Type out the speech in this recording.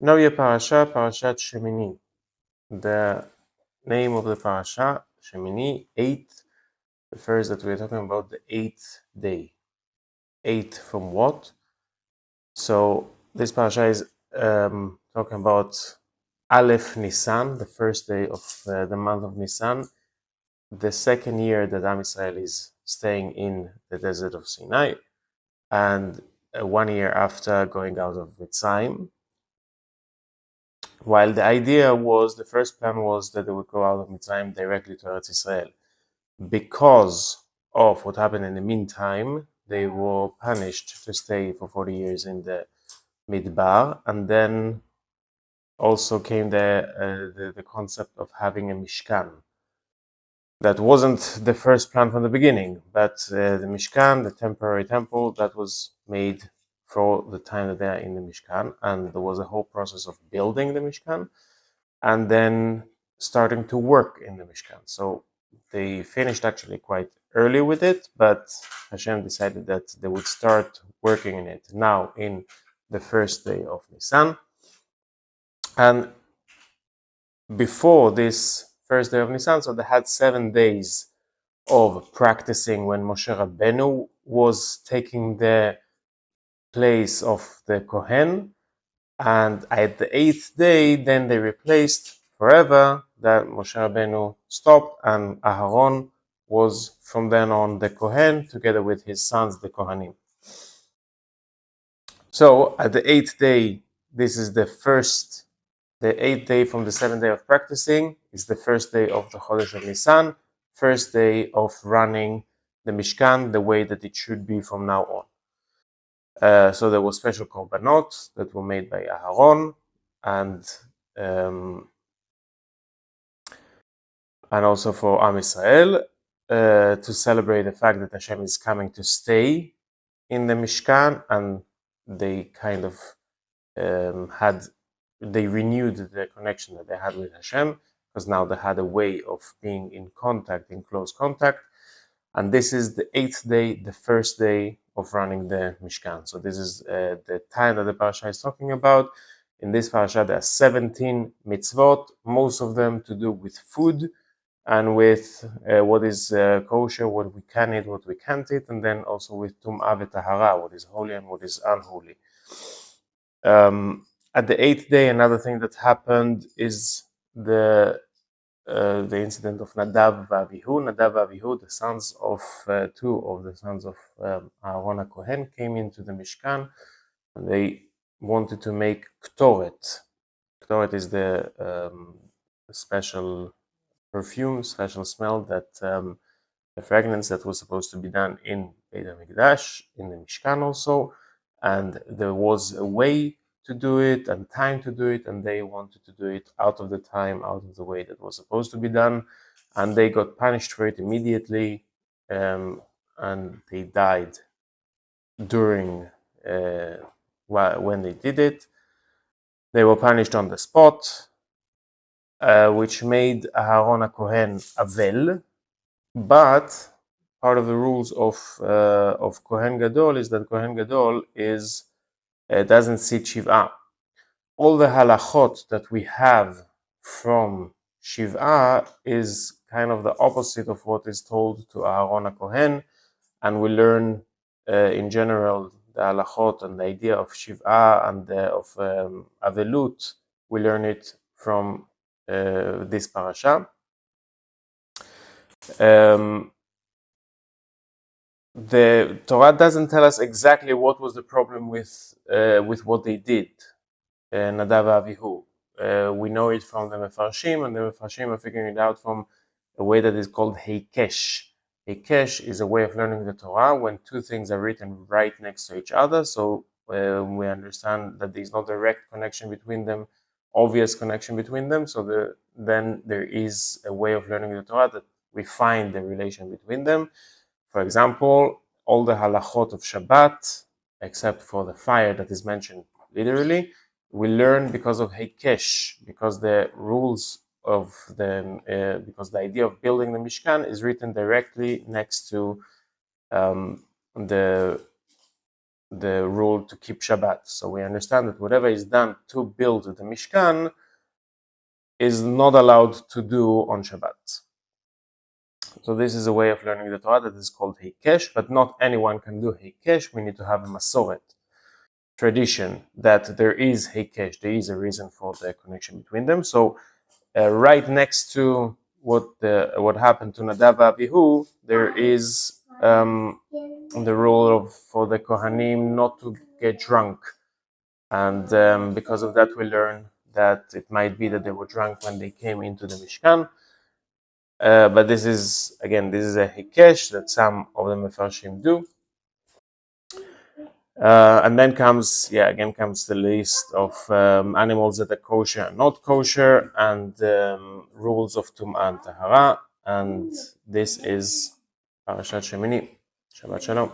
knowYourParasha, Parashat Shmini. The name of the parasha, Shmini, 8, refers that we're talking about the 8th day. 8 from what? So this parasha is talking about Aleph Nisan, the first day of the month of Nisan, the second year that Am Israel is staying in the desert of Sinai, and 1 year after going out of Mitzrayim. While the idea was, the first plan was that they would go out of Mitzrayim directly to Eretz Israel. Because of what happened in the meantime, they were punished to stay for 40 years in the Midbar, and then also came the concept of having a Mishkan. That wasn't the first plan from the beginning, but the Mishkan, the temporary temple, that was made for the time that they are in the Mishkan, and there was a whole process of building the Mishkan, and then starting to work in the Mishkan. So they finished actually quite early with it, but Hashem decided that they would start working in it now in the first day of Nisan. And before this first day of Nisan, so they had 7 days of practicing when Moshe Rabbeinu was taking the place of the Kohen, and at the 8th day, then they replaced forever that Moshe Rabbeinu stopped, and Aharon was from then on the Kohen together with his sons, the Kohanim. So at the 8th day, this is the 8th day from the 7th day of practicing, is the first day of the Chodesh of Nisan, first day of running the Mishkan the way that it should be from now on. So there were special korbanot that were made by Aharon, and also for Am Israel, to celebrate the fact that Hashem is coming to stay in the Mishkan, and they kind of they renewed the connection that they had with Hashem, because now they had a way of being in close contact. And this is the 8th day, the first day of running the Mishkan. So this is the time that the parasha is talking about. In this parasha, there are 17 mitzvot, most of them to do with food and with what is kosher, what we can eat, what we can't eat, and then also with tum'ah v'tahara, what is holy and what is unholy. At the 8th day, another thing that happened is the incident of Nadav v'Avihu. Nadav v'Avihu, the sons of two of the sons of Aaron Kohen, came into the Mishkan, and they wanted to make ktoret. Ktoret is the special perfume, special smell, that the fragrance that was supposed to be done in Beit HaMikdash, in the Mishkan also, and there was a way to do it and time to do it, and they wanted to do it out of the time, out of the way that was supposed to be done, and they got punished for it immediately, and they died during when they did it. They were punished on the spot, which made Aharon Kohen Avel, but part of the rules of Kohen Gadol is that Kohen Gadol doesn't sit Shiv'ah. All the halachot that we have from Shiv'ah is kind of the opposite of what is told to Aharon Kohen, and we learn in general the halachot and the idea of Shiv'ah and of Avelut. We learn it from this parasha. The Torah doesn't tell us exactly what was the problem with what they did, Nadav Avihu. We know it from the Mefarshim, and the Mefarshim are figuring it out from a way that is called Heikesh. Heikesh is a way of learning the Torah when two things are written right next to each other, so we understand that there is no direct connection between them, obvious connection between them, so then there is a way of learning the Torah that we find the relation between them. For example, all the halachot of Shabbat, except for the fire that is mentioned literally, we learn because of Heikesh, because the rules of because the idea of building the Mishkan is written directly next to the the rule to keep Shabbat. So we understand that whatever is done to build the Mishkan is not allowed to do on Shabbat. So this is a way of learning the Torah that is called Heikesh, but not anyone can do Heikesh. We need to have a Masoret, tradition, that there is Heikesh, there is a reason for the connection between them. So right next to what happened to Nadav and Avihu, there is the rule of for the Kohanim not to get drunk, and because of that we learn that it might be that they were drunk when they came into the Mishkan. But this is a hikesh that some of the mefarshim do. And then comes the list of animals that are kosher and not kosher, and rules of tum'ah and tahara. And this is Parashat Shemini. Shabbat Shalom.